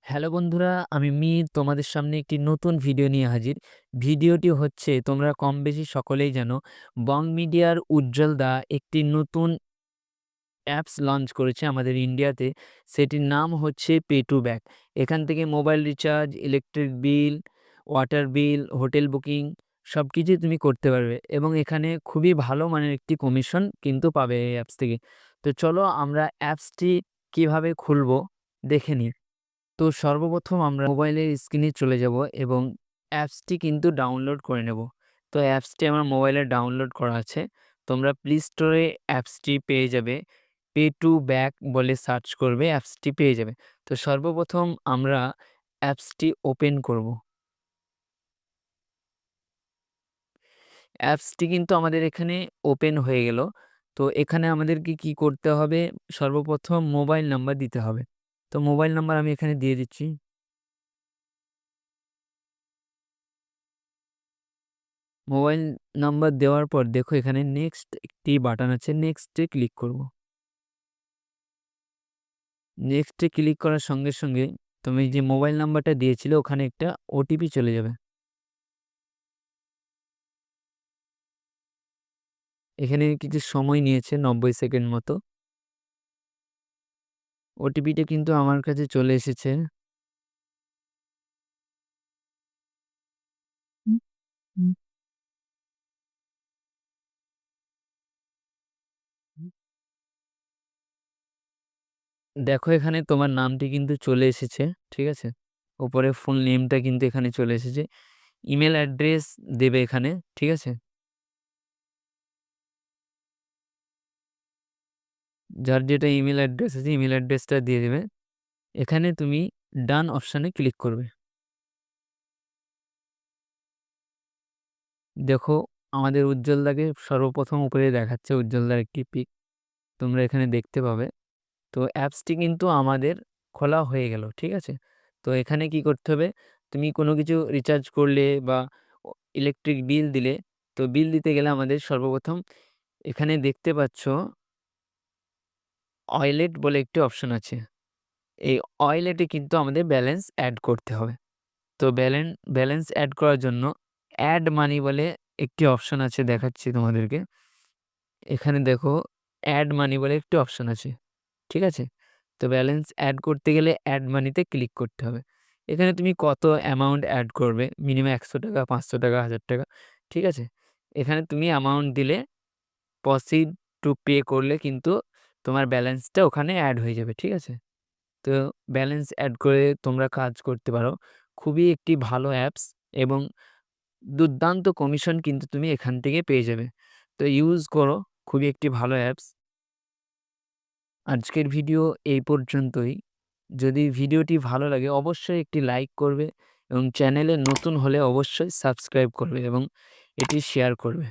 Hello বন্ধুরা, আমি মীর তোমাদের সামনে একটি নতুন ভিডিও নিয়ে হাজির। ভিডিওটি হচ্ছে তোমরা কম বেশি সকলেই জানো, বং মিডিয়ার উজ্জ্বল দা একটি নতুন অ্যাপস লঞ্চ করেছে আমাদের ইন্ডিয়াতে। সেটির নাম হচ্ছে পে টু ব্যাক। এখান থেকে mobile recharge, electric bill, water বিল, হোটেল বুকিং সব কিছুই তুমি করতে পারবে এবং এখানে খুবই ভালো মানের একটি কমিশন কিন্তু পাবে এই অ্যাপস থেকে। তো চলো আমরা অ্যাপসটি কিভাবে খুলবো দেখে নিই। তো সর্বপ্রথম আমরা মোবাইলের স্ক্রিনে চলে যাব এবং অ্যাপসটি কিন্তু ডাউনলোড করে নেব। তো অ্যাপসটি আমার মোবাইলে ডাউনলোড করা আছে। তোমরা প্লে স্টোরে অ্যাপসটি পেয়ে যাবে। পে টু ব্যাক বলে সার্চ করবে, অ্যাপসটি পেয়ে যাবে। তো সর্বপ্রথম আমরা অ্যাপসটি ওপেন করব। অ্যাপসটি কিন্তু আমাদের এখানে ওপেন হয়ে গেল। তো এখানে আমাদেরকে কি করতে হবে? সর্বপ্রথম মোবাইল নাম্বার দিতে হবে। তো মোবাইল নাম্বার আমি এখানে দিয়ে দিচ্ছি। মোবাইল নাম্বার দেওয়ার পর দেখো এখানে নেক্সট একটি বাটন আছে, নেক্সটে ক্লিক করব। নেক্সটে ক্লিক করার সঙ্গে সঙ্গে তুমি যে মোবাইল নাম্বারটা দিয়েছিলে ওখানে একটা ওটিপি চলে যাবে। এখানে কিছু সময় নিয়েছে ৯০ সেকেন্ড মতো। ওটিপিটা কিন্তু আমার কাছে চলে এসেছে। হুম, হুম, হুম। দেখো এখানে তোমার নামটি কিন্তু চলে এসেছে। ঠিক আছে? উপরে ফুল নেমটা কিন্তু এখানে চলে এসেছে। ইমেল অ্যাড্রেস দেবে এখানে। ঠিক আছে? যার যেটা ইমেল অ্যাড্রেস আছে ইমেল অ্যাড্রেসটা দিয়ে দেবে। এখানে তুমি ডান অপশনে ক্লিক করবে। দেখো আমাদের উজ্জ্বলদাকে সর্বপ্রথম উপরে দেখাচ্ছে উজ্জ্বলদার একটি পিক, তোমরা এখানে দেখতে পাবে। তো অ্যাপসটি কিন্তু আমাদের খোলা হয়ে গেল। ঠিক আছে? তো এখানে কি করতে হবে? তুমি কোনো কিছু রিচার্জ করলে বা ইলেকট্রিক বিল দিলে, তো বিল দিতে গেলে আমাদের সর্বপ্রথম এখানে দেখতে পাচ্ছ ওয়ালেট বলে একটি অপশন আছে। এই ওয়ালেটে কিন্তু আমাদের ব্যালেন্স অ্যাড করতে হবে। তো ব্যালেন্স অ্যাড করার জন্য অ্যাড মানি বলে একটি অপশন আছে, দেখাচ্ছি তোমাদেরকে। এখানে দেখো অ্যাড মানি বলে একটি অপশন আছে। ঠিক আছে? তো ব্যালেন্স অ্যাড করতে গেলে অ্যাড মানিতে ক্লিক করতে হবে। এখানে তুমি কত অ্যামাউন্ট অ্যাড করবে, মিনিমাম ৳১০০, ৳৫০০, ৳১,০০০। ঠিক আছে? এখানে তুমি অ্যামাউন্ট দিলে প্রসিড টু পে করলে কিন্তু তোমার ব্যালেন্সটা ওখানে অ্যাড হয়ে যাবে। ঠিক আছে? তো ব্যালেন্স অ্যাড করে তোমরা কাজ করতে পারো। খুবই একটি ভালো অ্যাপস এবং দুর্দান্ত কমিশন কিন্তু তুমি এখান থেকে পেয়ে যাবে। তো ইউজ করো, খুবই একটি ভালো অ্যাপস। আজকের ভিডিও এই পর্যন্তই। যদি ভিডিওটি ভালো লাগে অবশ্যই একটি লাইক করবে এবং চ্যানেলে নতুন হলে অবশ্যই সাবস্ক্রাইব করবে এবং এটি শেয়ার করবে।